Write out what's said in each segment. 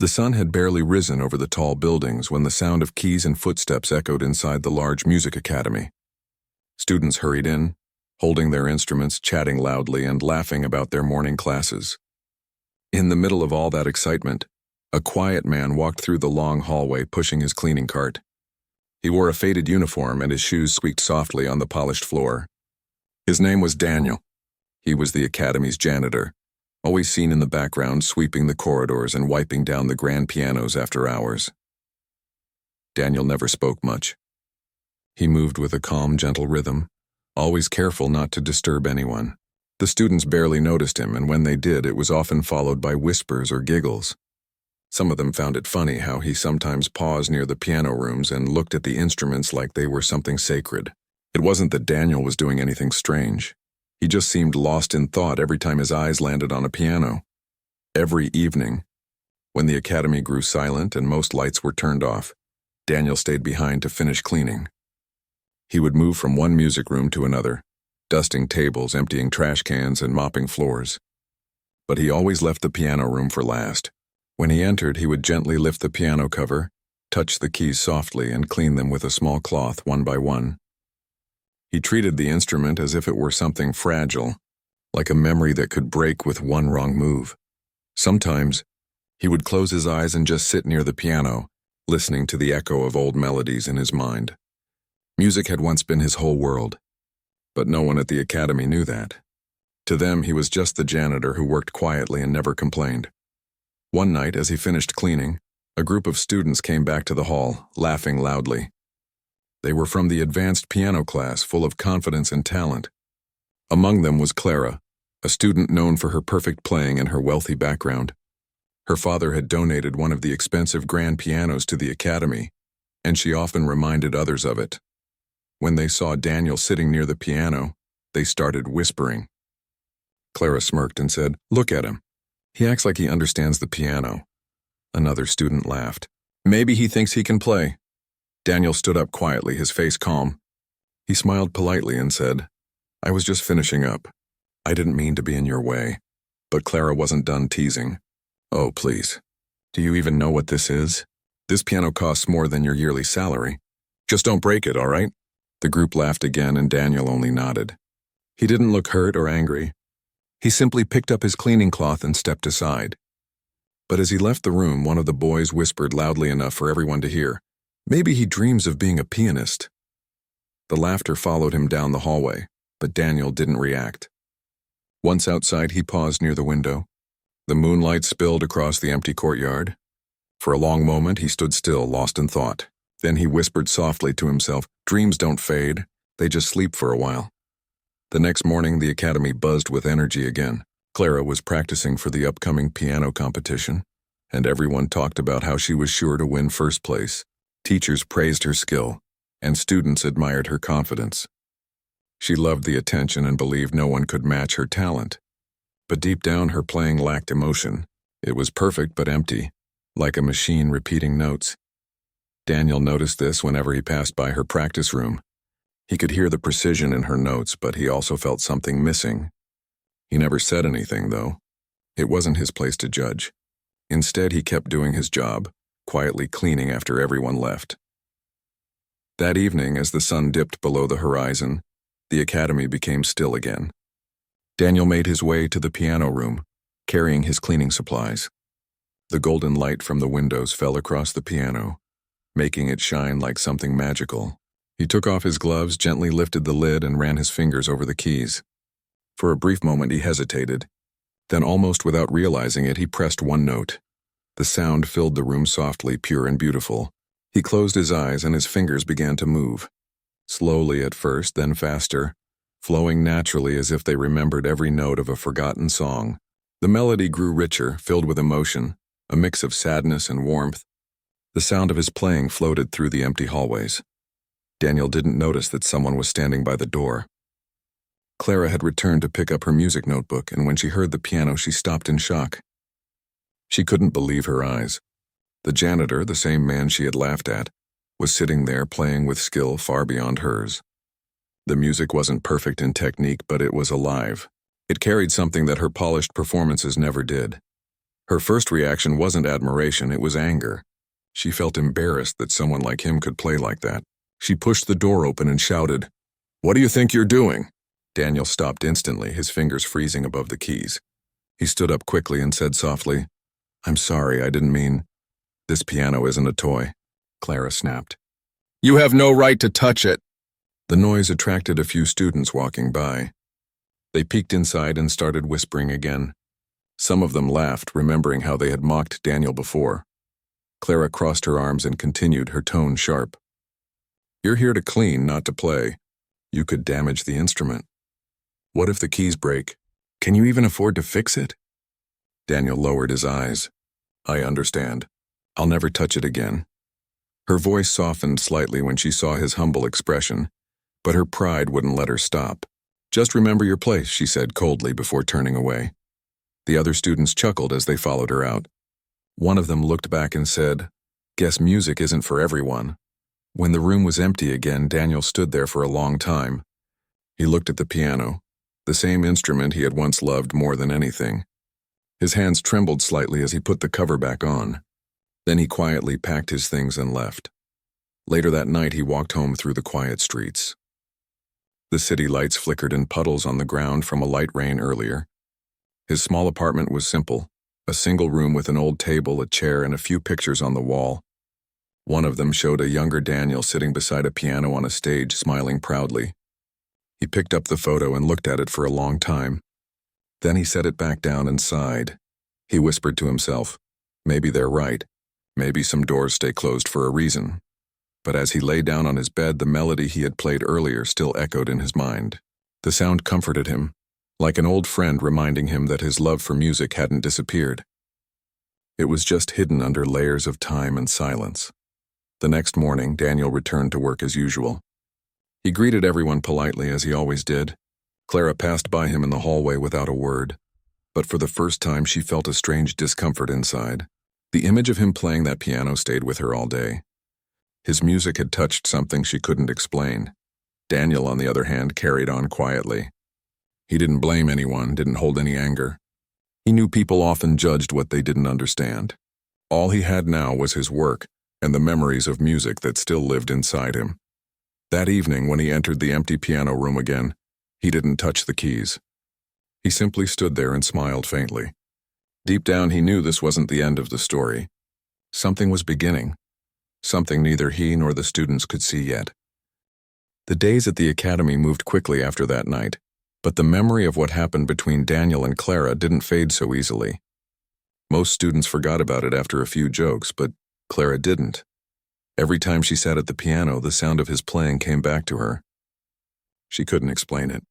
The sun had barely risen over the tall buildings when the sound of keys and footsteps echoed inside the large music academy. Students hurried in, holding their instruments, chatting loudly, and laughing about their morning classes. In the middle of all that excitement, a quiet man walked through the long hallway pushing his cleaning cart. He wore a faded uniform and his shoes squeaked softly on the polished floor. His name was Daniel. He was the academy's janitor, always seen in the background sweeping the corridors and wiping down the grand pianos after hours. Daniel never spoke much. He moved with a calm, gentle rhythm, always careful not to disturb anyone. The students barely noticed him, and when they did, it was often followed by whispers or giggles. Some of them found it funny how he sometimes paused near the piano rooms and looked at the instruments like they were something sacred. It wasn't that Daniel was doing anything strange. He just seemed lost in thought every time his eyes landed on a piano. Every evening, when the academy grew silent and most lights were turned off, Daniel stayed behind to finish cleaning. He would move from one music room to another, dusting tables, emptying trash cans, and mopping floors. But he always left the piano room for last. When he entered, he would gently lift the piano cover, touch the keys softly, and clean them with a small cloth one by one. He treated the instrument as if it were something fragile, like a memory that could break with one wrong move. Sometimes, he would close his eyes and just sit near the piano, listening to the echo of old melodies in his mind. Music had once been his whole world, but no one at the academy knew that. To them, he was just the janitor who worked quietly and never complained. One night, as he finished cleaning, a group of students came back to the hall, laughing loudly. They were from the advanced piano class, full of confidence and talent. Among them was Clara, a student known for her perfect playing and her wealthy background. Her father had donated one of the expensive grand pianos to the academy, and she often reminded others of it. When they saw Daniel sitting near the piano, they started whispering. Clara smirked and said, "Look at him. He acts like he understands the piano." Another student laughed. "Maybe he thinks he can play." Daniel stood up quietly, his face calm. He smiled politely and said, "I was just finishing up. I didn't mean to be in your way." But Clara wasn't done teasing. "Oh, please. Do you even know what this is? This piano costs more than your yearly salary. Just don't break it, all right?" The group laughed again and Daniel only nodded. He didn't look hurt or angry. He simply picked up his cleaning cloth and stepped aside. But as he left the room, one of the boys whispered loudly enough for everyone to hear, "Maybe he dreams of being a pianist." The laughter followed him down the hallway, but Daniel didn't react. Once outside, he paused near the window. The moonlight spilled across the empty courtyard. For a long moment, he stood still, lost in thought. Then he whispered softly to himself, "Dreams don't fade. They just sleep for a while." The next morning, the academy buzzed with energy again. Clara was practicing for the upcoming piano competition, and everyone talked about how she was sure to win first place. Teachers praised her skill, and students admired her confidence. She loved the attention and believed no one could match her talent. But deep down, her playing lacked emotion. It was perfect but empty, like a machine repeating notes. Daniel noticed this whenever he passed by her practice room. He could hear the precision in her notes, but he also felt something missing. He never said anything, though. It wasn't his place to judge. Instead, he kept doing his job, quietly cleaning after everyone left. That evening, as the sun dipped below the horizon, the academy became still again. Daniel made his way to the piano room, carrying his cleaning supplies. The golden light from the windows fell across the piano, making it shine like something magical. He took off his gloves, gently lifted the lid, and ran his fingers over the keys. For a brief moment, he hesitated. Then, almost without realizing it, he pressed one note. The sound filled the room softly, pure and beautiful. He closed his eyes and his fingers began to move. Slowly at first, then faster, flowing naturally as if they remembered every note of a forgotten song. The melody grew richer, filled with emotion, a mix of sadness and warmth. The sound of his playing floated through the empty hallways. Daniel didn't notice that someone was standing by the door. Clara had returned to pick up her music notebook, and when she heard the piano, she stopped in shock. She couldn't believe her eyes. The janitor, the same man she had laughed at, was sitting there playing with skill far beyond hers. The music wasn't perfect in technique, but it was alive. It carried something that her polished performances never did. Her first reaction wasn't admiration, it was anger. She felt embarrassed that someone like him could play like that. She pushed the door open and shouted, "What do you think you're doing?" Daniel stopped instantly, his fingers freezing above the keys. He stood up quickly and said softly, "I'm sorry, I didn't mean—" "This piano isn't a toy," Clara snapped. "You have no right to touch it." The noise attracted a few students walking by. They peeked inside and started whispering again. Some of them laughed, remembering how they had mocked Daniel before. Clara crossed her arms and continued, her tone sharp. "You're here to clean, not to play. You could damage the instrument. What if the keys break? Can you even afford to fix it?" Daniel lowered his eyes. "I understand. I'll never touch it again." Her voice softened slightly when she saw his humble expression, but her pride wouldn't let her stop. "Just remember your place," she said coldly before turning away. The other students chuckled as they followed her out. One of them looked back and said, "Guess music isn't for everyone." When the room was empty again, Daniel stood there for a long time. He looked at the piano, the same instrument he had once loved more than anything. His hands trembled slightly as he put the cover back on. Then he quietly packed his things and left. Later that night, he walked home through the quiet streets. The city lights flickered in puddles on the ground from a light rain earlier. His small apartment was simple, a single room with an old table, a chair, and a few pictures on the wall. One of them showed a younger Daniel sitting beside a piano on a stage, smiling proudly. He picked up the photo and looked at it for a long time. Then he set it back down and sighed. He whispered to himself, "Maybe they're right. Maybe some doors stay closed for a reason." But as he lay down on his bed, the melody he had played earlier still echoed in his mind. The sound comforted him, like an old friend reminding him that his love for music hadn't disappeared. It was just hidden under layers of time and silence. The next morning, Daniel returned to work as usual. He greeted everyone politely, as he always did. Clara passed by him in the hallway without a word, but for the first time she felt a strange discomfort inside. The image of him playing that piano stayed with her all day. His music had touched something she couldn't explain. Daniel, on the other hand, carried on quietly. He didn't blame anyone, didn't hold any anger. He knew people often judged what they didn't understand. All he had now was his work and the memories of music that still lived inside him. That evening, when he entered the empty piano room again, he didn't touch the keys. He simply stood there and smiled faintly. Deep down, he knew this wasn't the end of the story. Something was beginning, something neither he nor the students could see yet. The days at the academy moved quickly after that night, but the memory of what happened between Daniel and Clara didn't fade so easily. Most students forgot about it after a few jokes, but Clara didn't. Every time she sat at the piano, the sound of his playing came back to her. She couldn't explain it.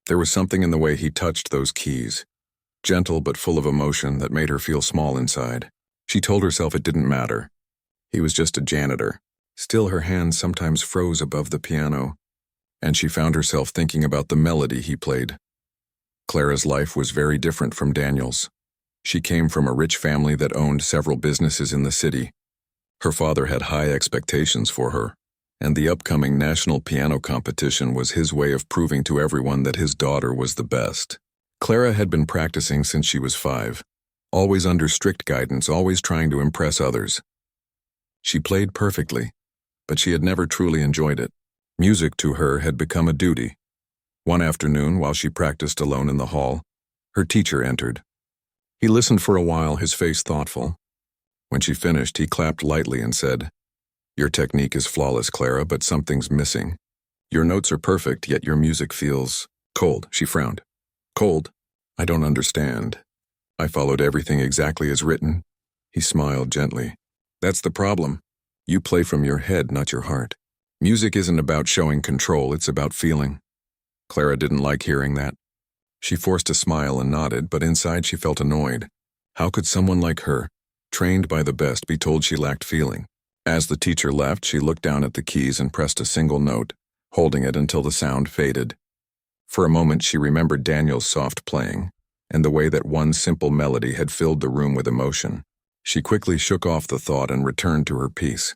There was something in the way he touched those keys, gentle but full of emotion, that made her feel small inside. She told herself it didn't matter. He was just a janitor. Still, her hands sometimes froze above the piano, and she found herself thinking about the melody he played. Clara's life was very different from Daniel's. She came from a rich family that owned several businesses in the city. Her father had high expectations for her, and the upcoming national piano competition was his way of proving to everyone that his daughter was the best. Clara had been practicing since she was 5, always under strict guidance, always trying to impress others. She played perfectly, but she had never truly enjoyed it. Music to her had become a duty. One afternoon, while she practiced alone in the hall, her teacher entered. He listened for a while, his face thoughtful. When she finished, he clapped lightly and said, "Your technique is flawless, Clara, but something's missing. Your notes are perfect, yet your music feels cold." She frowned. "Cold? I don't understand. I followed everything exactly as written." He smiled gently. "That's the problem. You play from your head, not your heart. Music isn't about showing control, it's about feeling." Clara didn't like hearing that. She forced a smile and nodded, but inside she felt annoyed. How could someone like her, trained by the best, be told she lacked feeling? As the teacher left, she looked down at the keys and pressed a single note, holding it until the sound faded. For a moment she remembered Daniel's soft playing, and the way that one simple melody had filled the room with emotion. She quickly shook off the thought and returned to her piece.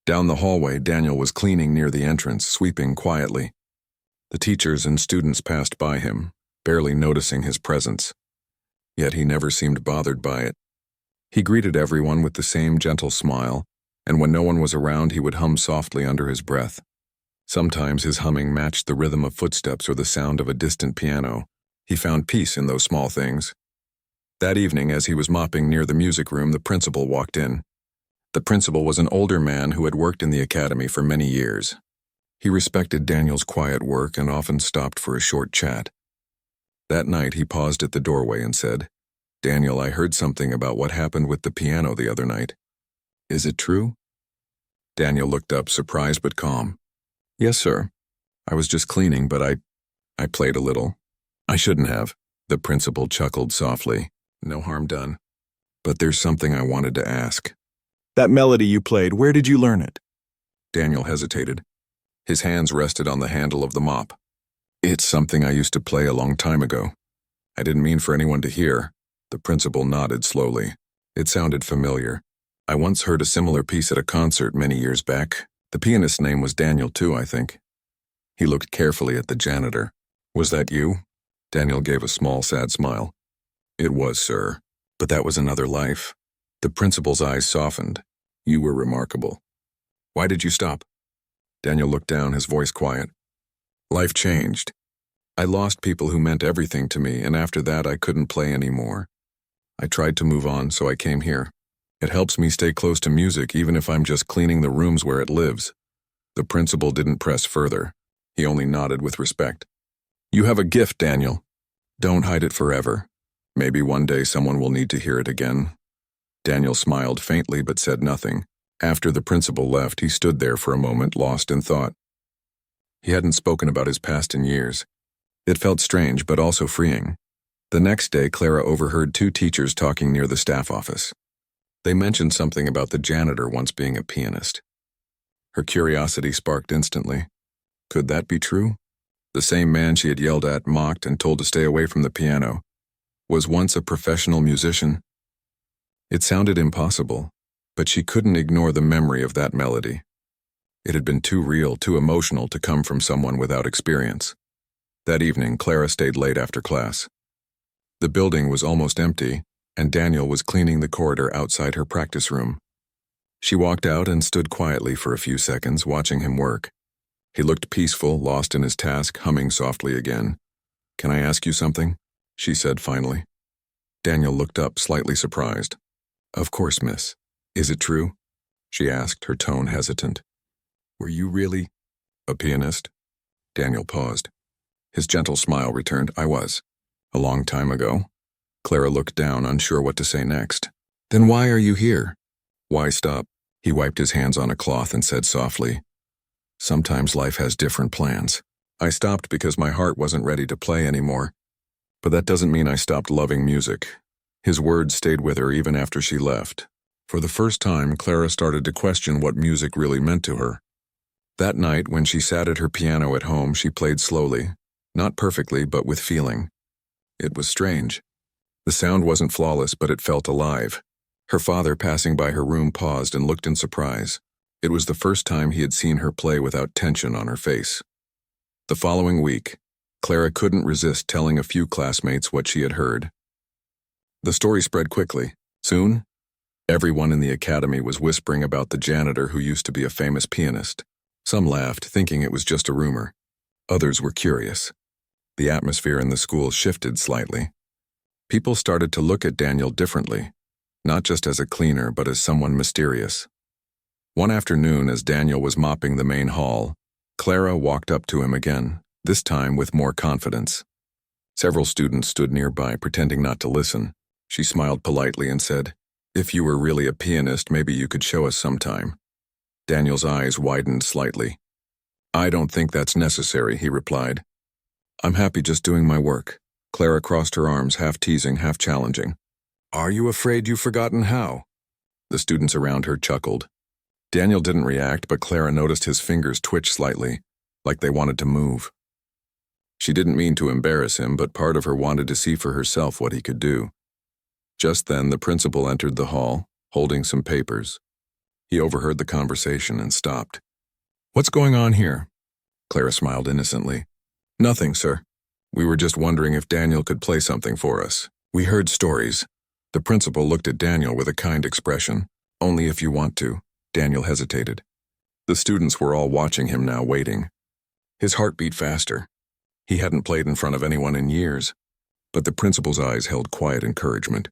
Down the hallway, Daniel was cleaning near the entrance, sweeping quietly. The teachers and students passed by him, barely noticing his presence. Yet he never seemed bothered by it. He greeted everyone with the same gentle smile, and when no one was around, he would hum softly under his breath. Sometimes his humming matched the rhythm of footsteps or the sound of a distant piano. He found peace in those small things. That evening, as he was mopping near the music room, the principal walked in. The principal was an older man who had worked in the academy for many years. He respected Daniel's quiet work and often stopped for a short chat. That night, he paused at the doorway and said, "Daniel, I heard something about what happened with the piano the other night. Is it true?" Daniel looked up, surprised but calm. "Yes, sir. I was just cleaning, but I played a little." "I shouldn't have." The principal chuckled softly. "No harm done. But there's something I wanted to ask." "That melody you played, where did you learn it?" Daniel hesitated. His hands rested on the handle of the mop. "It's something I used to play a long time ago. I didn't mean for anyone to hear." The principal nodded slowly. It sounded familiar. "I once heard a similar piece at a concert many years back. The pianist's name was Daniel too, I think." He looked carefully at the janitor. "Was that you?" Daniel gave a small, sad smile. "It was, sir. But that was another life." The principal's eyes softened. "You were remarkable. Why did you stop?" Daniel looked down, his voice quiet. "Life changed. I lost people who meant everything to me, and after that I couldn't play anymore. I tried to move on, so I came here. It helps me stay close to music, even if I'm just cleaning the rooms where it lives." The principal didn't press further. He only nodded with respect. "You have a gift, Daniel. Don't hide it forever. Maybe one day someone will need to hear it again." Daniel smiled faintly but said nothing. After the principal left, he stood there for a moment, lost in thought. He hadn't spoken about his past in years. It felt strange, but also freeing. The next day, Clara overheard two teachers talking near the staff office. They mentioned something about the janitor once being a pianist. Her curiosity sparked instantly. Could that be true? The same man she had yelled at, mocked, and told to stay away from the piano was once a professional musician. It sounded impossible, but she couldn't ignore the memory of that melody. It had been too real, too emotional to come from someone without experience. That evening, Clara stayed late after class. The building was almost empty, and Daniel was cleaning the corridor outside her practice room. She walked out and stood quietly for a few seconds, watching him work. He looked peaceful, lost in his task, humming softly again. "Can I ask you something?" she said finally. Daniel looked up, slightly surprised. "Of course, miss. Is it true?" she asked, her tone hesitant. "Were you really a pianist?" Daniel paused. His gentle smile returned. "I was. A long time ago." Clara looked down, unsure what to say next. "Then why are you here?" "Why stop?" He wiped his hands on a cloth and said softly, "Sometimes life has different plans. I stopped because my heart wasn't ready to play anymore. But that doesn't mean I stopped loving music." His words stayed with her even after she left. For the first time, Clara started to question what music really meant to her. That night, when she sat at her piano at home, she played slowly, not perfectly, but with feeling. It was strange. The sound wasn't flawless, but it felt alive. Her father, passing by her room, paused and looked in surprise. It was the first time he had seen her play without tension on her face. The following week, Clara couldn't resist telling a few classmates what she had heard. The story spread quickly. Soon, everyone in the academy was whispering about the janitor who used to be a famous pianist. Some laughed, thinking it was just a rumor. Others were curious. The atmosphere in the school shifted slightly. People started to look at Daniel differently, not just as a cleaner, but as someone mysterious. One afternoon, as Daniel was mopping the main hall, Clara walked up to him again, this time with more confidence. Several students stood nearby, pretending not to listen. She smiled politely and said, "If you were really a pianist, maybe you could show us sometime." Daniel's eyes widened slightly. "I don't think that's necessary," he replied. "I'm happy just doing my work." Clara crossed her arms, half teasing, half challenging. "Are you afraid you've forgotten how?" The students around her chuckled. Daniel didn't react, but Clara noticed his fingers twitch slightly, like they wanted to move. She didn't mean to embarrass him, but part of her wanted to see for herself what he could do. Just then, the principal entered the hall, holding some papers. He overheard the conversation and stopped. "What's going on here?" Clara smiled innocently. "Nothing, sir. We were just wondering if Daniel could play something for us. We heard stories. The principal looked at Daniel with a kind expression. "Only if you want to." Daniel hesitated. The students were all watching him now, waiting. His heart beat faster. He hadn't played in front of anyone in years, but the principal's eyes held quiet encouragement.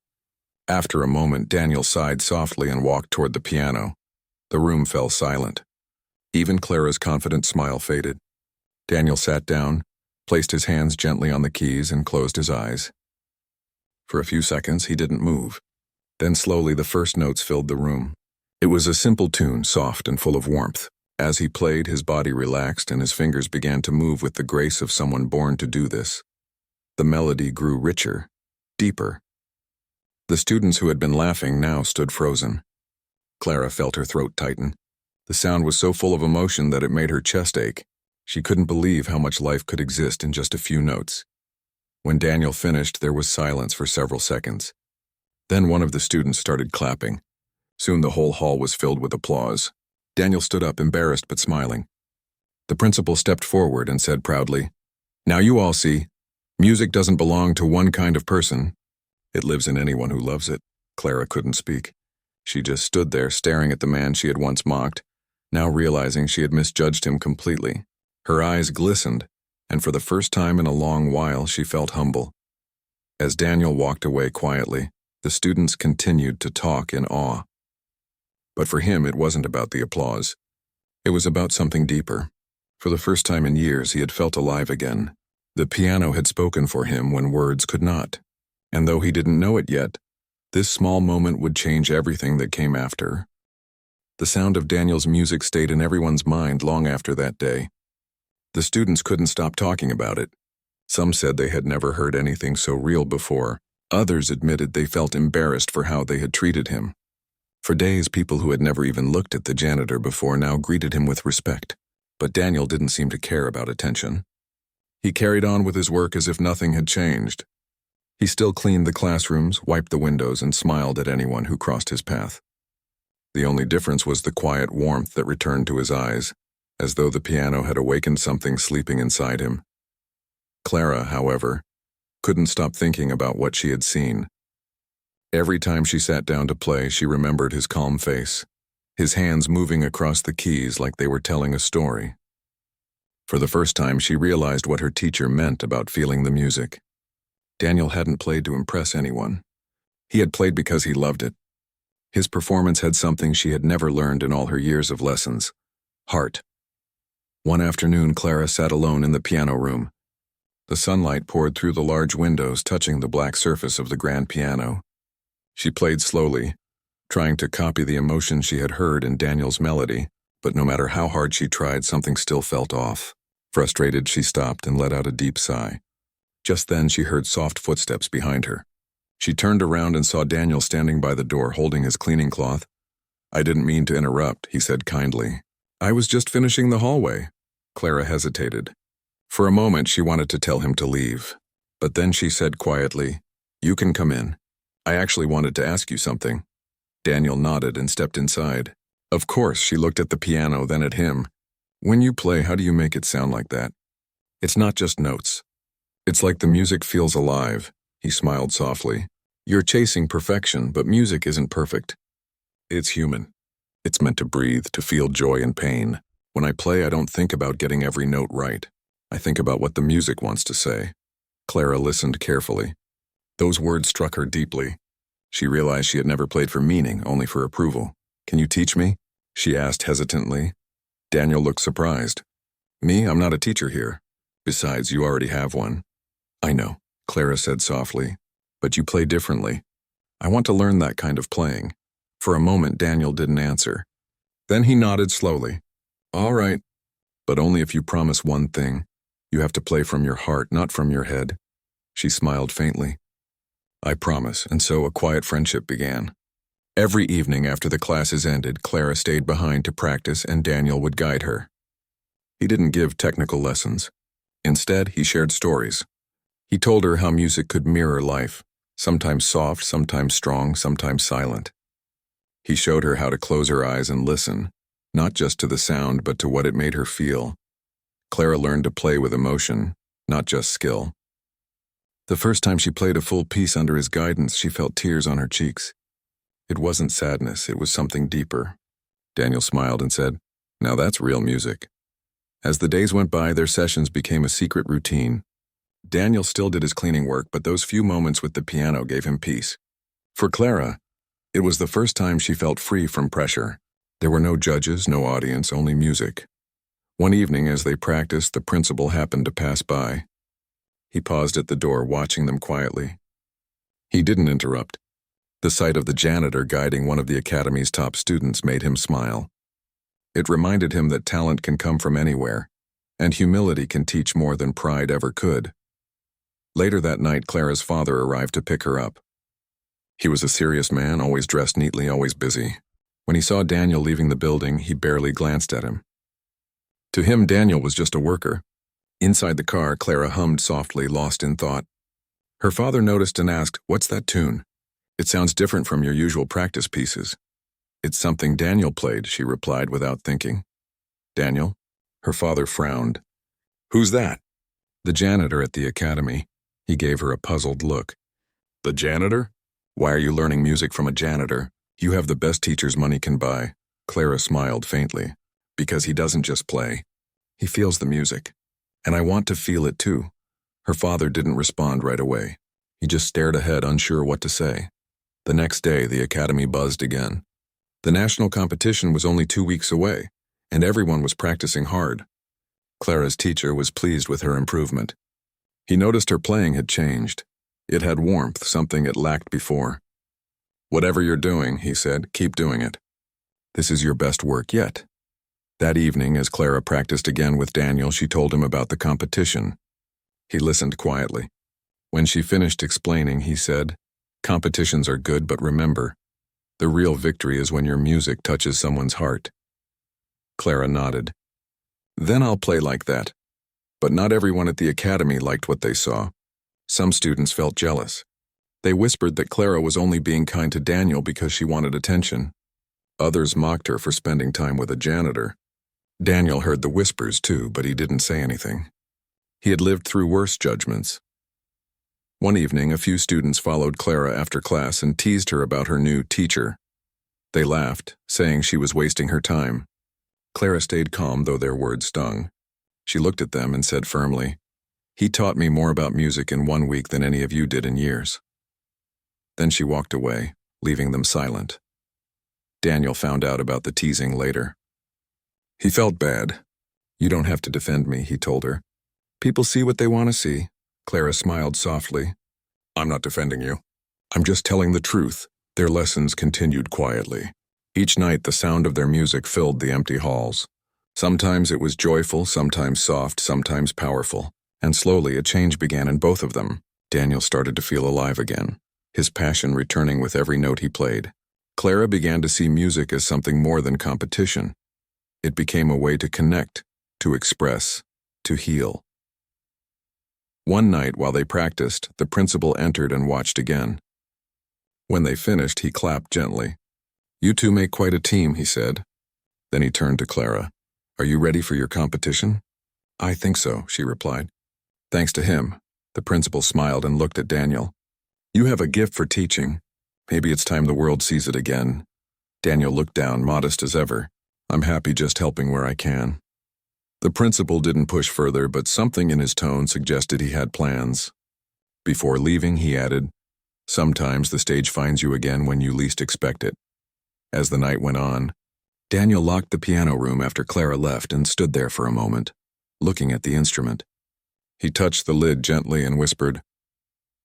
After a moment, Daniel sighed softly and walked toward the piano. The room fell silent. Even Clara's confident smile faded. Daniel sat down, placed his hands gently on the keys, and closed his eyes. For a few seconds, he didn't move. Then slowly the first notes filled the room. It was a simple tune, soft and full of warmth. As he played, his body relaxed and his fingers began to move with the grace of someone born to do this. The melody grew richer, deeper. The students who had been laughing now stood frozen. Clara felt her throat tighten. The sound was so full of emotion that it made her chest ache. She couldn't believe how much life could exist in just a few notes. When Daniel finished, there was silence for several seconds. Then one of the students started clapping. Soon the whole hall was filled with applause. Daniel stood up, embarrassed but smiling. The principal stepped forward and said proudly, "Now you all see, music doesn't belong to one kind of person. It lives in anyone who loves it." Clara couldn't speak. She just stood there staring at the man she had once mocked, now realizing she had misjudged him completely. Her eyes glistened, and for the first time in a long while she felt humble. As Daniel walked away quietly, the students continued to talk in awe. But for him, it wasn't about the applause. It was about something deeper. For the first time in years, he had felt alive again. The piano had spoken for him when words could not. And though he didn't know it yet, this small moment would change everything that came after. The sound of Daniel's music stayed in everyone's mind long after that day. The students couldn't stop talking about it. Some said they had never heard anything so real before. Others admitted they felt embarrassed for how they had treated him. For days, people who had never even looked at the janitor before now greeted him with respect. But Daniel didn't seem to care about attention. He carried on with his work as if nothing had changed. He still cleaned the classrooms, wiped the windows, and smiled at anyone who crossed his path. The only difference was the quiet warmth that returned to his eyes, as though the piano had awakened something sleeping inside him. Clara, however, couldn't stop thinking about what she had seen. Every time she sat down to play, she remembered his calm face, his hands moving across the keys like they were telling a story. For the first time, she realized what her teacher meant about feeling the music. Daniel hadn't played to impress anyone. He had played because he loved it. His performance had something she had never learned in all her years of lessons: heart. One afternoon, Clara sat alone in the piano room. The sunlight poured through the large windows, touching the black surface of the grand piano. She played slowly, trying to copy the emotion she had heard in Daniel's melody, but no matter how hard she tried, something still felt off. Frustrated, she stopped and let out a deep sigh. Just then, she heard soft footsteps behind her. She turned around and saw Daniel standing by the door holding his cleaning cloth. "I didn't mean to interrupt," he said kindly. "I was just finishing the hallway." Clara hesitated. For a moment, she wanted to tell him to leave. But then she said quietly, "You can come in. I actually wanted to ask you something." Daniel nodded and stepped inside. Of course, she looked at the piano, then at him. "When you play, how do you make it sound like that?" "It's not just notes. It's like the music feels alive." He smiled softly. "You're chasing perfection, but music isn't perfect. It's human. It's meant to breathe, to feel joy and pain. When I play, I don't think about getting every note right. I think about what the music wants to say." Clara listened carefully. Those words struck her deeply. She realized she had never played for meaning, only for approval. "Can you teach me?" she asked hesitantly. Daniel looked surprised. "Me? I'm not a teacher here. Besides, you already have one." "I know," Clara said softly, "but you play differently. I want to learn that kind of playing." For a moment, Daniel didn't answer. Then he nodded slowly. "All right, but only if you promise one thing. You have to play from your heart, not from your head." She smiled faintly. "I promise," and so a quiet friendship began. Every evening after the classes ended, Clara stayed behind to practice and Daniel would guide her. He didn't give technical lessons. Instead, he shared stories. He told her how music could mirror life, sometimes soft, sometimes strong, sometimes silent. He showed her how to close her eyes and listen, not just to the sound but to what it made her feel. Clara learned to play with emotion, not just skill. The first time she played a full piece under his guidance, she felt tears on her cheeks. It wasn't sadness, it was something deeper. Daniel smiled and said, "Now that's real music." As the days went by, their sessions became a secret routine. Daniel still did his cleaning work, but those few moments with the piano gave him peace. For Clara, it was the first time she felt free from pressure. There were no judges, no audience, only music. One evening, as they practiced, the principal happened to pass by. He paused at the door, watching them quietly. He didn't interrupt. The sight of the janitor guiding one of the academy's top students made him smile. It reminded him that talent can come from anywhere, and humility can teach more than pride ever could. Later that night, Clara's father arrived to pick her up. He was a serious man, always dressed neatly, always busy. When he saw Daniel leaving the building, he barely glanced at him. To him, Daniel was just a worker. Inside the car, Clara hummed softly, lost in thought. Her father noticed and asked, "What's that tune? It sounds different from your usual practice pieces." "It's something Daniel played," she replied without thinking. "Daniel?" Her father frowned. "Who's that?" "The janitor at the academy." He gave her a puzzled look. "The janitor? Why are you learning music from a janitor? You have the best teachers money can buy." Clara smiled faintly. "Because he doesn't just play. He feels the music. And I want to feel it too." Her father didn't respond right away. He just stared ahead, unsure what to say. The next day, the academy buzzed again. The national competition was only 2 weeks away, and everyone was practicing hard. Clara's teacher was pleased with her improvement. He noticed her playing had changed. It had warmth, something it lacked before. "Whatever you're doing," he said, "keep doing it. This is your best work yet." That evening, as Clara practiced again with Daniel, she told him about the competition. He listened quietly. When she finished explaining, he said, "Competitions are good, but remember, the real victory is when your music touches someone's heart." Clara nodded. "Then I'll play like that." But not everyone at the academy liked what they saw. Some students felt jealous. They whispered that Clara was only being kind to Daniel because she wanted attention. Others mocked her for spending time with a janitor. Daniel heard the whispers too, but he didn't say anything. He had lived through worse judgments. One evening, a few students followed Clara after class and teased her about her new teacher. They laughed, saying she was wasting her time. Clara stayed calm, though their words stung. She looked at them and said firmly, "He taught me more about music in 1 week than any of you did in years." Then she walked away, leaving them silent. Daniel found out about the teasing later. He felt bad. "You don't have to defend me," he told her. "People see what they want to see." Clara smiled softly. "I'm not defending you. I'm just telling the truth." Their lessons continued quietly. Each night, the sound of their music filled the empty halls. Sometimes it was joyful, sometimes soft, sometimes powerful. And slowly, a change began in both of them. Daniel started to feel alive again, his passion returning with every note he played. Clara began to see music as something more than competition. It became a way to connect, to express, to heal. One night, while they practiced, the principal entered and watched again. When they finished, he clapped gently. "You two make quite a team," he said. Then he turned to Clara. "Are you ready for your competition?" "I think so," she replied. Thanks to him, the principal smiled and looked at Daniel. "You have a gift for teaching. Maybe it's time the world sees it again." Daniel looked down, modest as ever. "I'm happy just helping where I can." The principal didn't push further, but something in his tone suggested he had plans. Before leaving, he added, "Sometimes the stage finds you again when you least expect it." As the night went on, Daniel locked the piano room after Clara left and stood there for a moment, looking at the instrument. He touched the lid gently and whispered,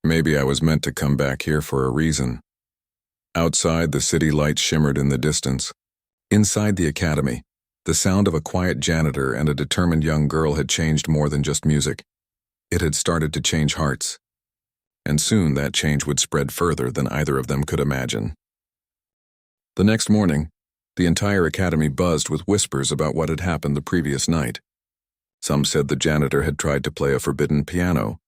"Maybe I was meant to come back here for a reason." Outside, the city lights shimmered in the distance. Inside the academy, the sound of a quiet janitor and a determined young girl had changed more than just music. It had started to change hearts. And soon that change would spread further than either of them could imagine. The next morning, the entire academy buzzed with whispers about what had happened the previous night. Some said the janitor had tried to play a forbidden piano,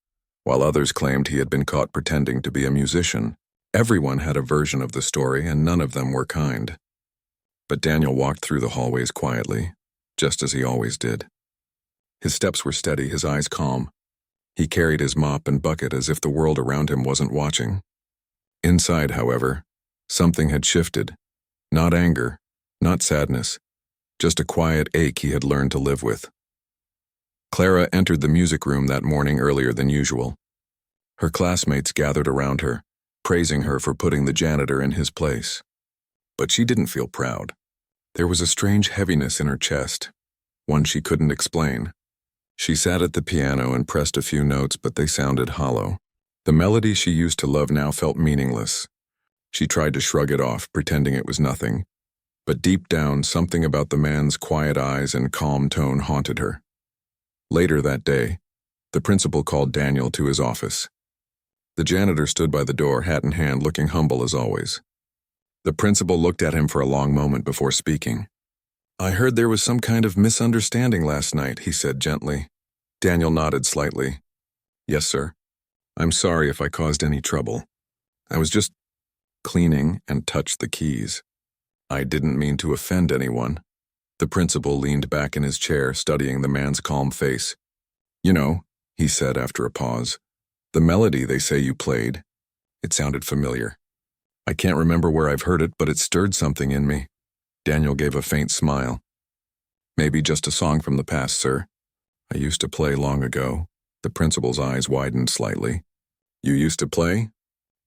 while others claimed he had been caught pretending to be a musician. Everyone had a version of the story, and none of them were kind. But Daniel walked through the hallways quietly, just as he always did. His steps were steady, his eyes calm. He carried his mop and bucket as if the world around him wasn't watching. Inside, however, something had shifted. Not anger, not sadness, just a quiet ache he had learned to live with. Clara entered the music room that morning earlier than usual. Her classmates gathered around her, praising her for putting the janitor in his place. But she didn't feel proud. There was a strange heaviness in her chest, one she couldn't explain. She sat at the piano and pressed a few notes, but they sounded hollow. The melody she used to love now felt meaningless. She tried to shrug it off, pretending it was nothing. But deep down, something about the man's quiet eyes and calm tone haunted her. Later that day, the principal called Daniel to his office. The janitor stood by the door, hat in hand, looking humble as always. The principal looked at him for a long moment before speaking. "I heard there was some kind of misunderstanding last night," he said gently. Daniel nodded slightly. "Yes, sir. I'm sorry if I caused any trouble. I was just cleaning and touched the keys. I didn't mean to offend anyone." The principal leaned back in his chair, studying the man's calm face. "You know," he said after a pause, "the melody they say you played, it sounded familiar. I can't remember where I've heard it, but it stirred something in me." Daniel gave a faint smile. "Maybe just a song from the past, sir. I used to play long ago." The principal's eyes widened slightly. "You used to play?"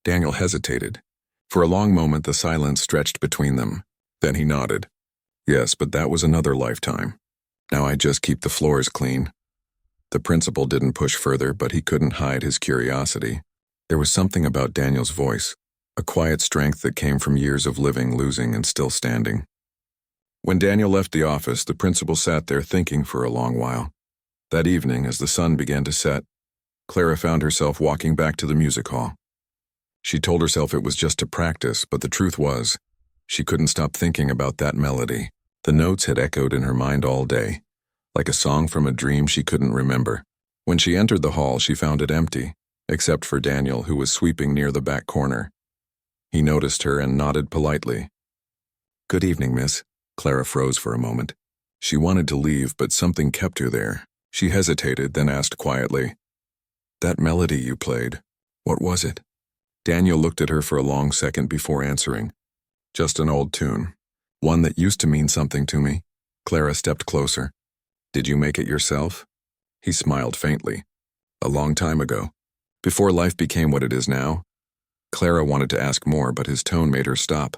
Daniel hesitated. For a long moment the silence stretched between them. Then he nodded. "Yes, but that was another lifetime. Now I just keep the floors clean." The principal didn't push further, but he couldn't hide his curiosity. There was something about Daniel's voice, a quiet strength that came from years of living, losing, and still standing. When Daniel left the office, the principal sat there thinking for a long while. That evening, as the sun began to set, Clara found herself walking back to the music hall. She told herself it was just to practice, but the truth was, she couldn't stop thinking about that melody. The notes had echoed in her mind all day, like a song from a dream she couldn't remember. When she entered the hall, she found it empty, except for Daniel, who was sweeping near the back corner. He noticed her and nodded politely. "Good evening, miss." Clara froze for a moment. She wanted to leave, but something kept her there. She hesitated, then asked quietly, "That melody you played, what was it?" Daniel looked at her for a long second before answering. "Just an old tune. One that used to mean something to me." Clara stepped closer. "Did you make it yourself?" He smiled faintly. "A long time ago. Before life became what it is now." Clara wanted to ask more, but his tone made her stop.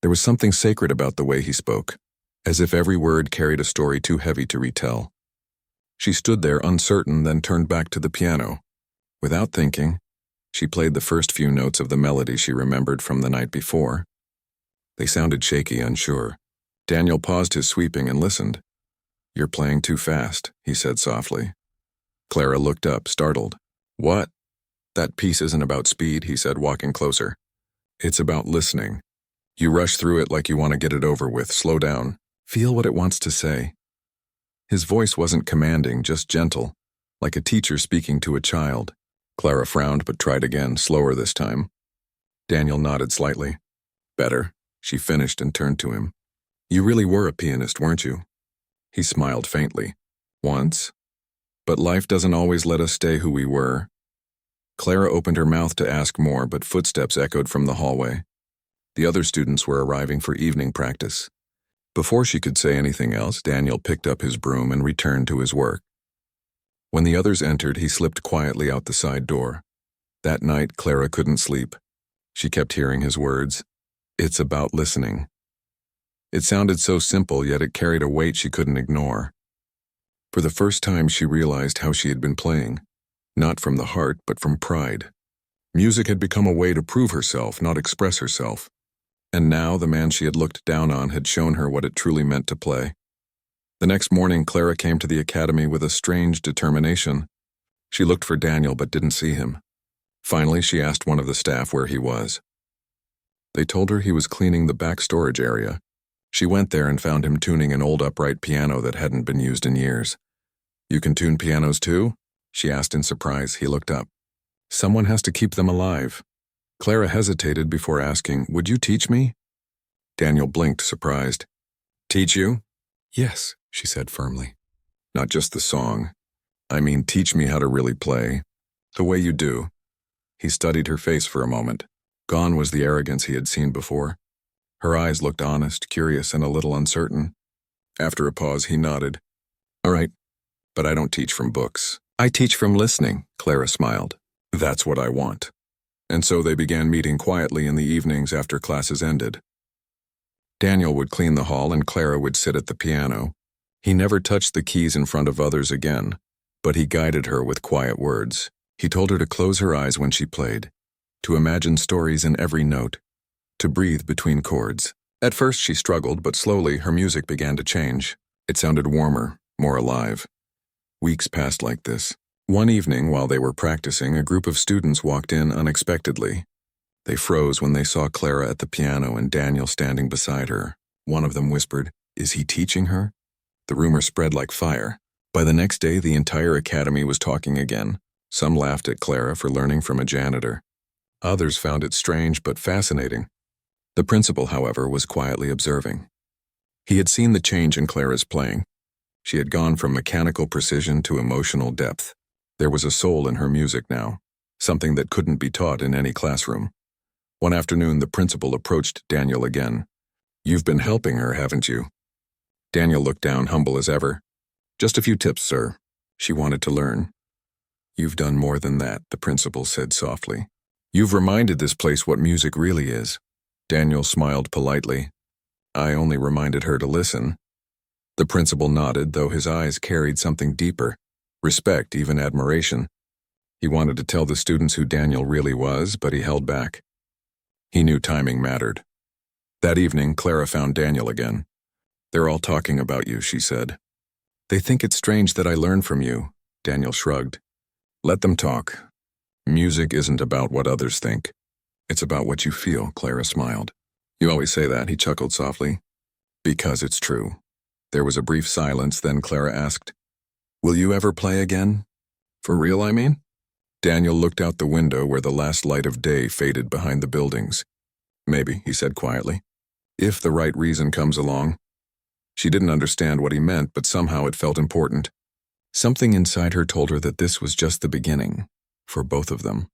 There was something sacred about the way he spoke, as if every word carried a story too heavy to retell. She stood there uncertain, then turned back to the piano. Without thinking, she played the first few notes of the melody she remembered from the night before. They sounded shaky, unsure. Daniel paused his sweeping and listened. "You're playing too fast," he said softly. Clara looked up, startled. "What?" "That piece isn't about speed," he said, walking closer. "It's about listening. You rush through it like you want to get it over with. Slow down. Feel what it wants to say." His voice wasn't commanding, just gentle, like a teacher speaking to a child. Clara frowned but tried again, slower this time. Daniel nodded slightly. "Better," she finished and turned to him. "You really were a pianist, weren't you?" He smiled faintly. "Once. But life doesn't always let us stay who we were." Clara opened her mouth to ask more, but footsteps echoed from the hallway. The other students were arriving for evening practice. Before she could say anything else, Daniel picked up his broom and returned to his work. When the others entered, he slipped quietly out the side door. That night, Clara couldn't sleep. She kept hearing his words. "It's about listening." It sounded so simple, yet it carried a weight she couldn't ignore. For the first time, she realized how she had been playing, not from the heart, but from pride. Music had become a way to prove herself, not express herself. And now the man she had looked down on had shown her what it truly meant to play. The next morning, Clara came to the academy with a strange determination. She looked for Daniel but didn't see him. Finally, she asked one of the staff where he was. They told her he was cleaning the back storage area. She went there and found him tuning an old upright piano that hadn't been used in years. "You can tune pianos too?" she asked in surprise. He looked up. "Someone has to keep them alive." Clara hesitated before asking, "Would you teach me?" Daniel blinked, surprised. "Teach you?" "Yes," she said firmly. "Not just the song. I mean, teach me how to really play. The way you do. He studied her face for a moment. Gone was the arrogance he had seen before. Her eyes looked honest, curious, and a little uncertain. After a pause, he nodded. All right, but I don't teach from books. I teach from listening, Clara smiled. That's what I want. And so they began meeting quietly in the evenings after classes ended. Daniel would clean the hall and Clara would sit at the piano. He never touched the keys in front of others again, but he guided her with quiet words. He told her to close her eyes when she played, to imagine stories in every note, to breathe between chords. At first she struggled, but slowly her music began to change. It sounded warmer, more alive. Weeks passed like this. One evening, while they were practicing, a group of students walked in unexpectedly. They froze when they saw Clara at the piano and Daniel standing beside her. One of them whispered, "Is he teaching her?" The rumor spread like fire. By the next day, the entire academy was talking again. Some laughed at Clara for learning from a janitor. Others found it strange but fascinating. The principal, however, was quietly observing. He had seen the change in Clara's playing. She had gone from mechanical precision to emotional depth. There was a soul in her music now, something that couldn't be taught in any classroom. One afternoon, the principal approached Daniel again. "You've been helping her, haven't you?" Daniel looked down, humble as ever. "Just a few tips, sir." She wanted to learn. "You've done more than that," the principal said softly. "You've reminded this place what music really is." Daniel smiled politely. "I only reminded her to listen." The principal nodded, though his eyes carried something deeper. Respect, even admiration. He wanted to tell the students who Daniel really was, but he held back. He knew timing mattered. That evening, Clara found Daniel again. "They're all talking about you," she said. "They think it's strange that I learn from you," Daniel shrugged. "Let them talk. Music isn't about what others think. It's about what you feel," Clara smiled. "You always say that," he chuckled softly. "Because it's true." There was a brief silence, then Clara asked, "Will you ever play again? For real, I mean?" Daniel looked out the window where the last light of day faded behind the buildings. "Maybe," he said quietly. "If the right reason comes along." She didn't understand what he meant, but somehow it felt important. Something inside her told her that this was just the beginning, for both of them.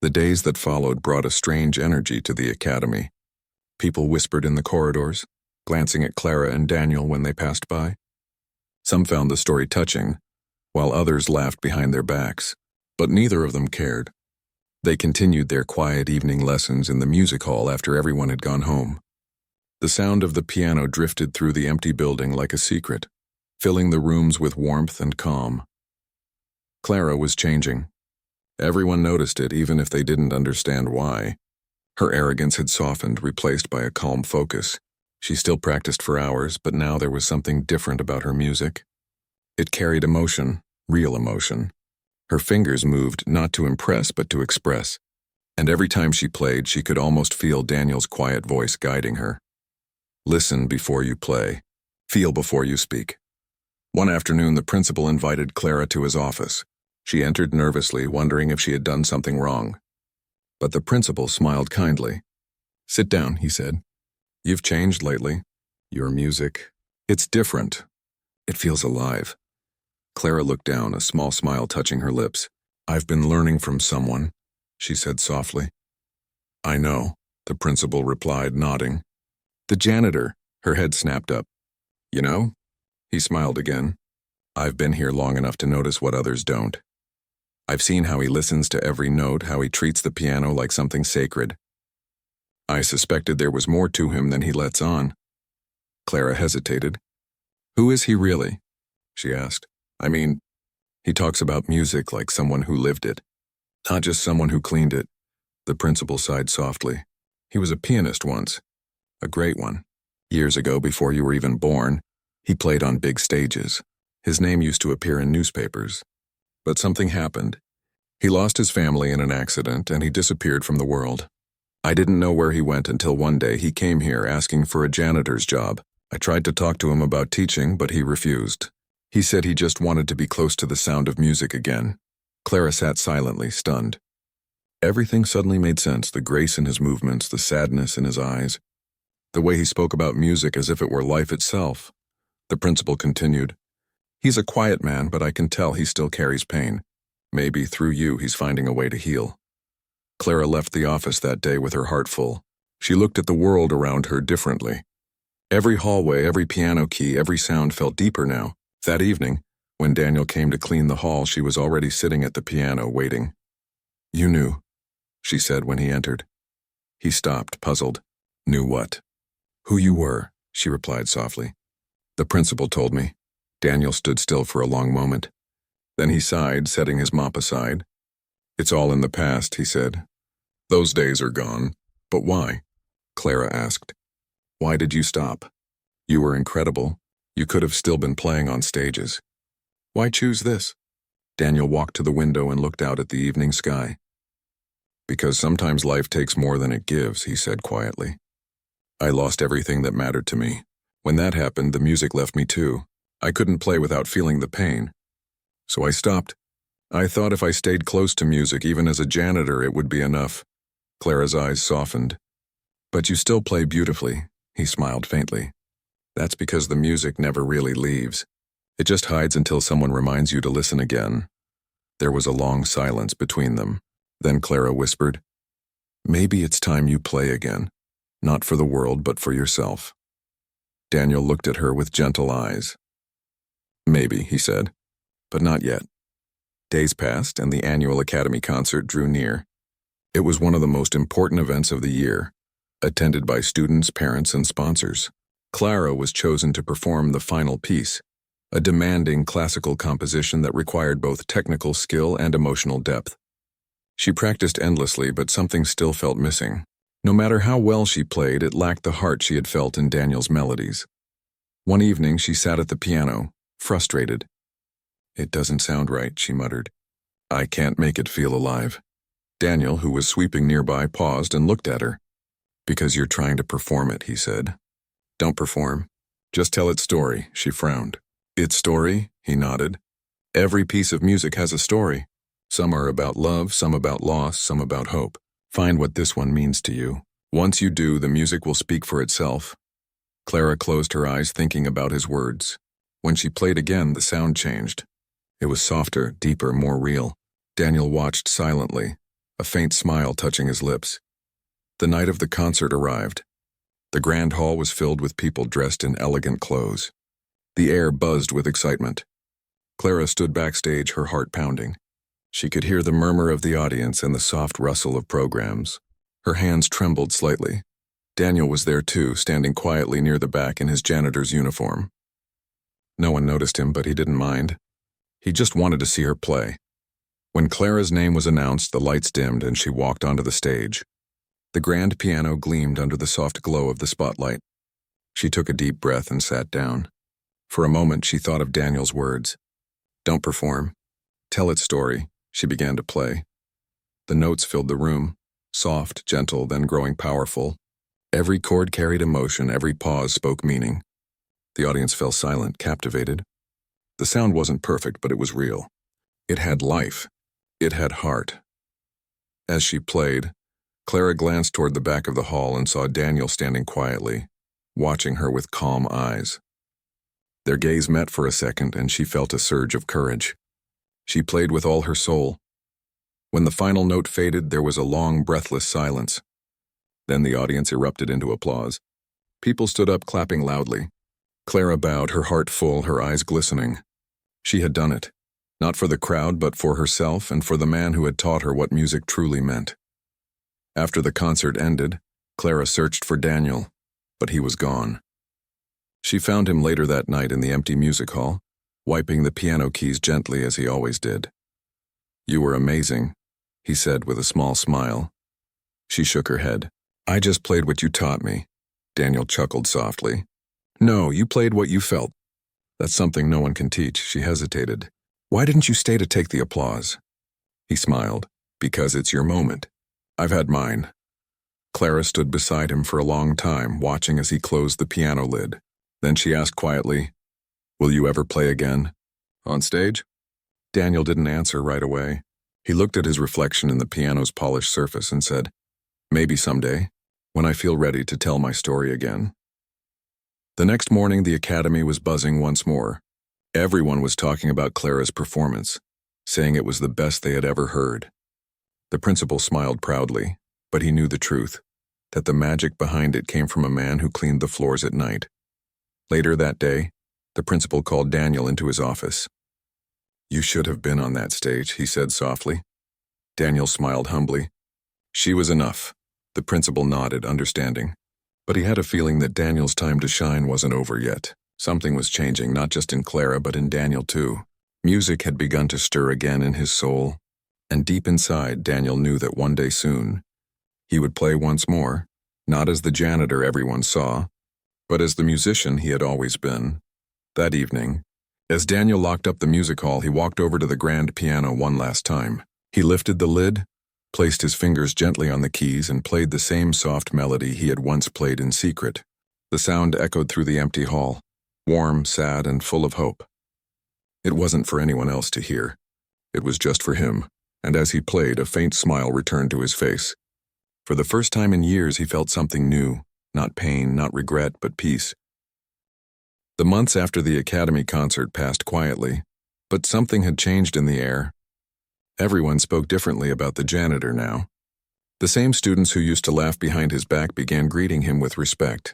The days that followed brought a strange energy to the academy. People whispered in the corridors, glancing at Clara and Daniel when they passed by. Some found the story touching, while others laughed behind their backs, but neither of them cared. They continued their quiet evening lessons in the music hall after everyone had gone home. The sound of the piano drifted through the empty building like a secret, filling the rooms with warmth and calm. Clara was changing. Everyone noticed it, even if they didn't understand why. Her arrogance had softened, replaced by a calm focus. She still practiced for hours, but now there was something different about her music. It carried emotion, real emotion. Her fingers moved not to impress but to express, and every time she played, she could almost feel Daniel's quiet voice guiding her. "Listen before you play. Feel before you speak." One afternoon, the principal invited Clara to his office. She entered nervously, wondering if she had done something wrong. But the principal smiled kindly. "Sit down," he said. "You've changed lately. Your music, it's different. It feels alive." Clara looked down, a small smile touching her lips. "I've been learning from someone," she said softly. "I know," the principal replied, nodding. "The janitor," her head snapped up. "You know?" He smiled again. "I've been here long enough to notice what others don't. I've seen how he listens to every note, how he treats the piano like something sacred. I suspected there was more to him than he lets on." Clara hesitated. "Who is he really?" she asked. "I mean, he talks about music like someone who lived it, not just someone who cleaned it." The principal sighed softly. "He was a pianist once, a great one. Years ago, before you were even born, he played on big stages. His name used to appear in newspapers. But something happened. He lost his family in an accident, and he disappeared from the world. I didn't know where he went until one day he came here asking for a janitor's job. I tried to talk to him about teaching, but he refused. He said he just wanted to be close to the sound of music again." Clara sat silently, stunned. Everything suddenly made sense, the grace in his movements, the sadness in his eyes, the way he spoke about music as if it were life itself. The principal continued, "He's a quiet man, but I can tell he still carries pain. Maybe through you he's finding a way to heal. Clara left the office that day with her heart full. She looked at the world around her differently. Every hallway, every piano key, every sound felt deeper now. That evening, when Daniel came to clean the hall, she was already sitting at the piano, waiting. "You knew," she said when he entered. He stopped, puzzled. "Knew what?" "Who you were," she replied softly. "The principal told me." Daniel stood still for a long moment. Then he sighed, setting his mop aside. "It's all in the past," he said. "Those days are gone." "But why?" Clara asked. "Why did you stop? You were incredible. You could have still been playing on stages. Why choose this?" Daniel walked to the window and looked out at the evening sky. "Because sometimes life takes more than it gives," he said quietly. "I lost everything that mattered to me. When that happened, the music left me too. I couldn't play without feeling the pain. So I stopped. I thought if I stayed close to music, even as a janitor, it would be enough." Clara's eyes softened. "But you still play beautifully," he smiled faintly. "That's because the music never really leaves. It just hides until someone reminds you to listen again." There was a long silence between them. Then Clara whispered, "Maybe it's time you play again. Not for the world, but for yourself." Daniel looked at her with gentle eyes. "Maybe," he said, "but not yet." Days passed, and the annual Academy concert drew near. It was one of the most important events of the year, attended by students, parents, and sponsors. Clara was chosen to perform the final piece, a demanding classical composition that required both technical skill and emotional depth. She practiced endlessly, but something still felt missing. No matter how well she played, it lacked the heart she had felt in Daniel's melodies. One evening, she sat at the piano, frustrated. "It doesn't sound right," she muttered. "I can't make it feel alive." Daniel, who was sweeping nearby, paused and looked at her. "Because you're trying to perform it," he said. "Don't perform. Just tell its story," she frowned. "Its story?" he nodded. "Every piece of music has a story. Some are about love, some about loss, some about hope. Find what this one means to you. Once you do, the music will speak for itself." Clara closed her eyes, thinking about his words. When she played again, the sound changed. It was softer, deeper, more real. Daniel watched silently, a faint smile touching his lips. The night of the concert arrived. The grand hall was filled with people dressed in elegant clothes. The air buzzed with excitement. Clara stood backstage, her heart pounding. She could hear the murmur of the audience and the soft rustle of programs. Her hands trembled slightly. Daniel was there too, standing quietly near the back in his janitor's uniform. No one noticed him, but he didn't mind. He just wanted to see her play. When Clara's name was announced, the lights dimmed and she walked onto the stage. The grand piano gleamed under the soft glow of the spotlight. She took a deep breath and sat down. For a moment, she thought of Daniel's words. "Don't perform. Tell its story." She began to play. The notes filled the room, soft, gentle, then growing powerful. Every chord carried emotion, every pause spoke meaning. The audience fell silent, captivated. The sound wasn't perfect, but it was real. It had life. It had heart. As she played, Clara glanced toward the back of the hall and saw Daniel standing quietly, watching her with calm eyes. Their gaze met for a second, and she felt a surge of courage. She played with all her soul. When the final note faded, there was a long, breathless silence. Then the audience erupted into applause. People stood up, clapping loudly. Clara bowed, her heart full, her eyes glistening. She had done it, not for the crowd, but for herself and for the man who had taught her what music truly meant. After the concert ended, Clara searched for Daniel, but he was gone. She found him later that night in the empty music hall, wiping the piano keys gently as he always did. "You were amazing," he said with a small smile. She shook her head. "I just played what you taught me." Daniel chuckled softly. "No, you played what you felt. That's something no one can teach." She hesitated. "Why didn't you stay to take the applause?" He smiled. "Because it's your moment. I've had mine." Clara stood beside him for a long time, watching as he closed the piano lid. Then she asked quietly, "Will you ever play again? On stage?" Daniel didn't answer right away. He looked at his reflection in the piano's polished surface and said, "Maybe someday, when I feel ready to tell my story again." The next morning, the academy was buzzing once more. Everyone was talking about Clara's performance. saying it was the best they had ever heard. The principal smiled proudly, but he knew the truth, that the magic behind it came from a man who cleaned the floors at night. Later that day, the principal called Daniel into his office. "You should have been on that stage," he said softly. Daniel smiled humbly. "She was enough." The principal nodded, understanding. But he had a feeling that Daniel's time to shine wasn't over yet. Something was changing, not just in Clara, but in Daniel too. Music had begun to stir again in his soul, and deep inside, Daniel knew that one day soon, he would play once more, not as the janitor everyone saw, but as the musician he had always been. That evening, as Daniel locked up the music hall, he walked over to the grand piano one last time. He lifted the lid, placed his fingers gently on the keys, and played the same soft melody he had once played in secret. The sound echoed through the empty hall, warm, sad, and full of hope. It wasn't for anyone else to hear. It was just for him, and as he played, a faint smile returned to his face. For the first time in years, he felt something new, not pain, not regret, but peace. The months after the Academy concert passed quietly, but something had changed in the air. Everyone spoke differently about the janitor now. The same students who used to laugh behind his back began greeting him with respect.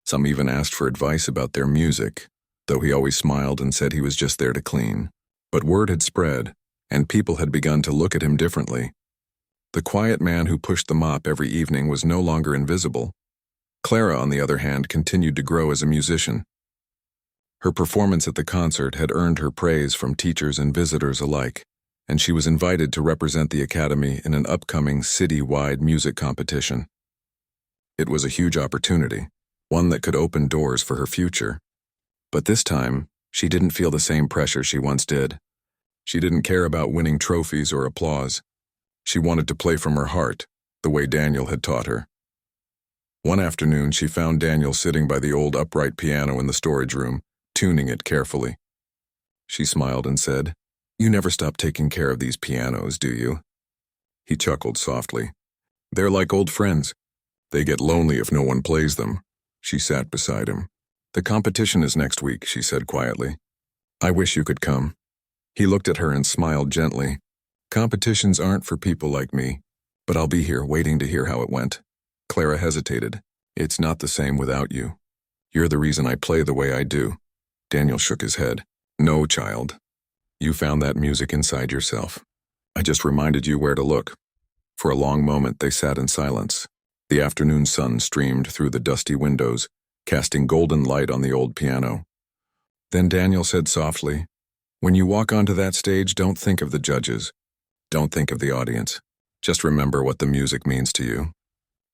Some even asked for advice about their music, though he always smiled and said he was just there to clean. But word had spread, and people had begun to look at him differently. The quiet man who pushed the mop every evening was no longer invisible. Clara, on the other hand, continued to grow as a musician. Her performance at the concert had earned her praise from teachers and visitors alike, and she was invited to represent the Academy in an upcoming city-wide music competition. It was a huge opportunity, one that could open doors for her future. But this time, she didn't feel the same pressure she once did. She didn't care about winning trophies or applause. She wanted to play from her heart, the way Daniel had taught her. One afternoon, she found Daniel sitting by the old upright piano in the storage room, tuning it carefully. She smiled and said, "You never stop taking care of these pianos, do you?" He chuckled softly. "They're like old friends. They get lonely if no one plays them." She sat beside him. "The competition is next week," she said quietly. "I wish you could come." He looked at her and smiled gently. "Competitions aren't for people like me, but I'll be here waiting to hear how it went." Clara hesitated. "It's not the same without you. You're the reason I play the way I do." Daniel shook his head. "No, child. You found that music inside yourself. I just reminded you where to look." For a long moment they sat in silence. The afternoon sun streamed through the dusty windows, casting golden light on the old piano. Then Daniel said softly, "When you walk onto that stage, don't think of the judges. Don't think of the audience. Just remember what the music means to you.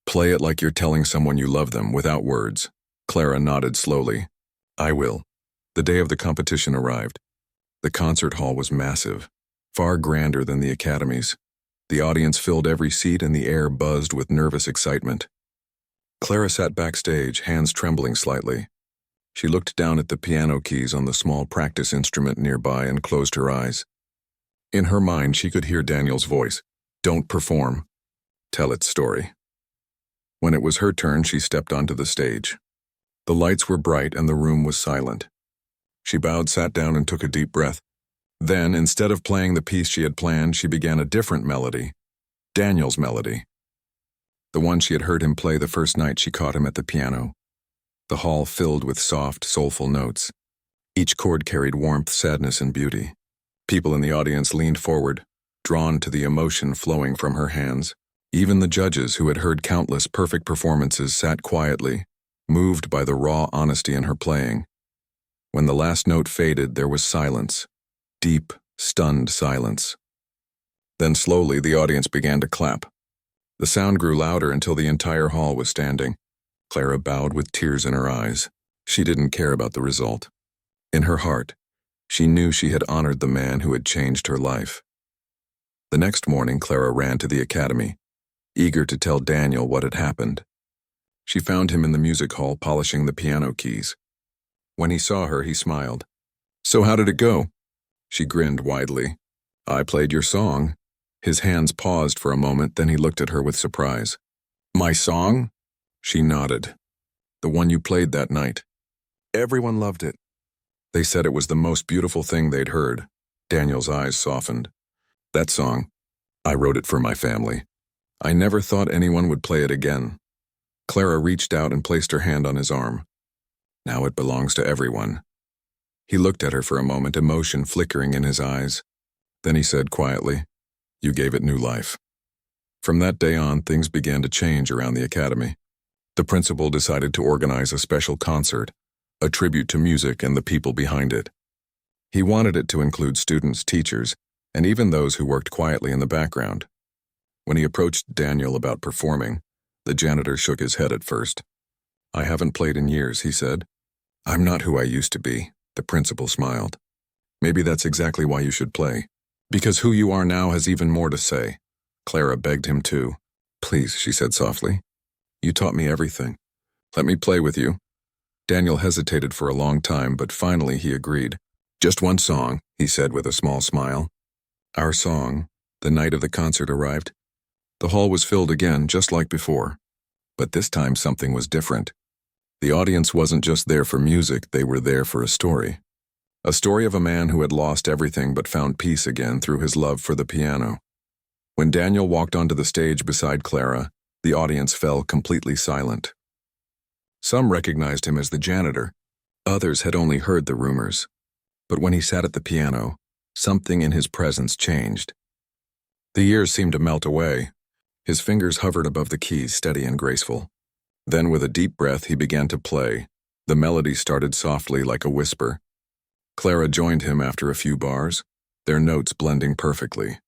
Play it like you're telling someone you love them, without words." Clara nodded slowly. "I will." The day of the competition arrived. The concert hall was massive, far grander than the Academy's. The audience filled every seat and the air buzzed with nervous excitement. Clara sat backstage, hands trembling slightly. She looked down at the piano keys on the small practice instrument nearby and closed her eyes. In her mind, she could hear Daniel's voice. "Don't perform. Tell its story." When it was her turn, she stepped onto the stage. The lights were bright and the room was silent. She bowed, sat down, and took a deep breath. Then, instead of playing the piece she had planned, she began a different melody. Daniel's melody. The one she had heard him play the first night she caught him at the piano. The hall filled with soft, soulful notes. Each chord carried warmth, sadness, and beauty. People in the audience leaned forward, drawn to the emotion flowing from her hands. Even the judges, who had heard countless perfect performances, sat quietly, moved by the raw honesty in her playing. When the last note faded, there was silence. Deep, stunned silence. Then slowly the audience began to clap. The sound grew louder until the entire hall was standing. Clara bowed with tears in her eyes. She didn't care about the result. In her heart, she knew she had honored the man who had changed her life. The next morning, Clara ran to the Academy, eager to tell Daniel what had happened. She found him in the music hall polishing the piano keys. When he saw her, he smiled. "So how did it go?" She grinned widely. "I played your song." His hands paused for a moment, then he looked at her with surprise. "My song?" She nodded. "The one you played that night. Everyone loved it. They said it was the most beautiful thing they'd heard." Daniel's eyes softened. That song, I wrote it for my family. I never thought anyone would play it again. Clara reached out and placed her hand on his arm. Now it belongs to everyone. He looked at her for a moment, emotion flickering in his eyes. Then he said quietly, "You gave it new life." From that day on, things began to change around the academy. The principal decided to organize a special concert, a tribute to music and the people behind it. He wanted it to include students, teachers, and even those who worked quietly in the background. When he approached Daniel about performing, the janitor shook his head at first. "I haven't played in years," he said. "I'm not who I used to be," the principal smiled. "Maybe that's exactly why you should play. Because who you are now has even more to say." Clara begged him to. "Please," she said softly. "You taught me everything. Let me play with you." Daniel hesitated for a long time, but finally he agreed. "Just one song," he said with a small smile. Our song, the night of the concert arrived. The hall was filled again, just like before. But this time something was different. The audience wasn't just there for music, they were there for a story. A story of a man who had lost everything but found peace again through his love for the piano. When Daniel walked onto the stage beside Clara, the audience fell completely silent. Some recognized him as the janitor. Others had only heard the rumors. But when he sat at the piano, something in his presence changed. The years seemed to melt away. His fingers hovered above the keys, steady and graceful. Then with a deep breath he began to play. The melody started softly like a whisper. Clara joined him after a few bars, their notes blending perfectly.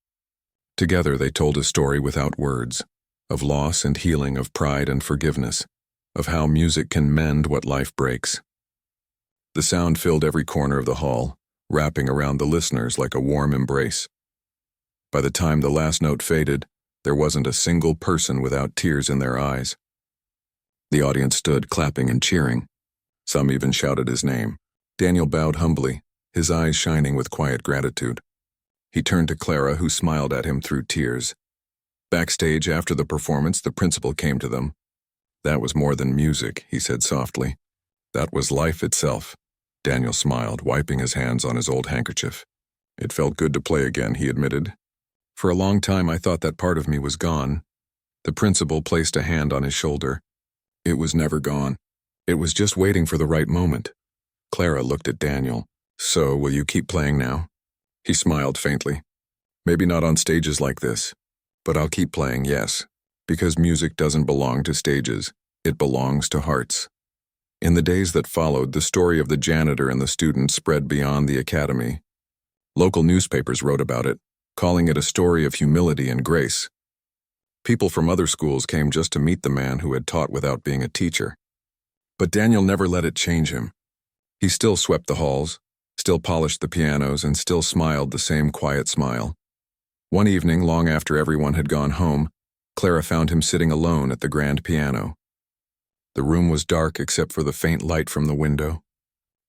Together they told a story without words, of loss and healing, of pride and forgiveness, of how music can mend what life breaks. The sound filled every corner of the hall, wrapping around the listeners like a warm embrace. By the time the last note faded, there wasn't a single person without tears in their eyes. The audience stood, clapping and cheering. Some even shouted his name. Daniel bowed humbly, his eyes shining with quiet gratitude. He turned to Clara, who smiled at him through tears. Backstage after the performance, the principal came to them. "That was more than music," he said softly. "That was life itself." Daniel smiled, wiping his hands on his old handkerchief. "It felt good to play again," he admitted. "For a long time I thought that part of me was gone." The principal placed a hand on his shoulder. "It was never gone. It was just waiting for the right moment." Clara looked at Daniel. "So, will you keep playing now?" He smiled faintly. "Maybe not on stages like this, but I'll keep playing, yes, because music doesn't belong to stages, it belongs to hearts." In the days that followed, the story of the janitor and the student spread beyond the academy. Local newspapers wrote about it, calling it a story of humility and grace. People from other schools came just to meet the man who had taught without being a teacher. But Daniel never let it change him. He still swept the halls, still polished the pianos, and still smiled the same quiet smile. One evening, long after everyone had gone home, Clara found him sitting alone at the grand piano. The room was dark except for the faint light from the window.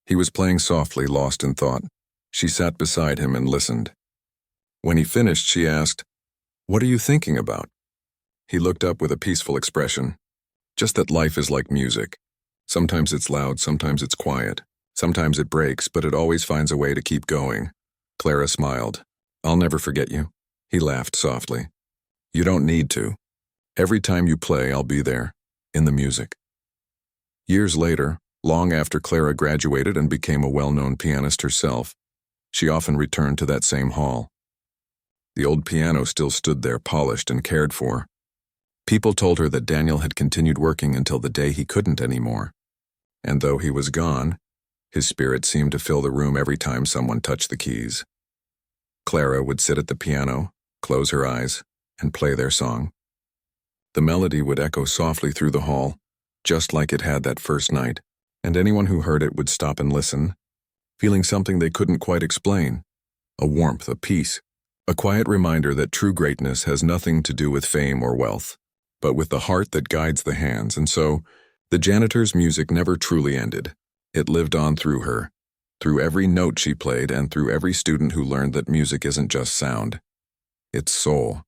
He was playing softly, lost in thought. She sat beside him and listened. When he finished, she asked, "What are you thinking about?" He looked up with a peaceful expression. "Just that life is like music. Sometimes it's loud, sometimes it's quiet. Sometimes it breaks, but it always finds a way to keep going." Clara smiled. "I'll never forget you." He laughed softly. "You don't need to. Every time you play, I'll be there, in the music." Years later, long after Clara graduated and became a well-known pianist herself, she often returned to that same hall. The old piano still stood there, polished and cared for. People told her that Daniel had continued working until the day he couldn't anymore. And though he was gone, his spirit seemed to fill the room every time someone touched the keys. Clara would sit at the piano, close her eyes, and play their song. The melody would echo softly through the hall, just like it had that first night, and anyone who heard it would stop and listen, feeling something they couldn't quite explain, a warmth, a peace, a quiet reminder that true greatness has nothing to do with fame or wealth, but with the heart that guides the hands. And so, the janitor's music never truly ended. It lived on through her, through every note she played and through every student who learned that music isn't just sound. It's soul.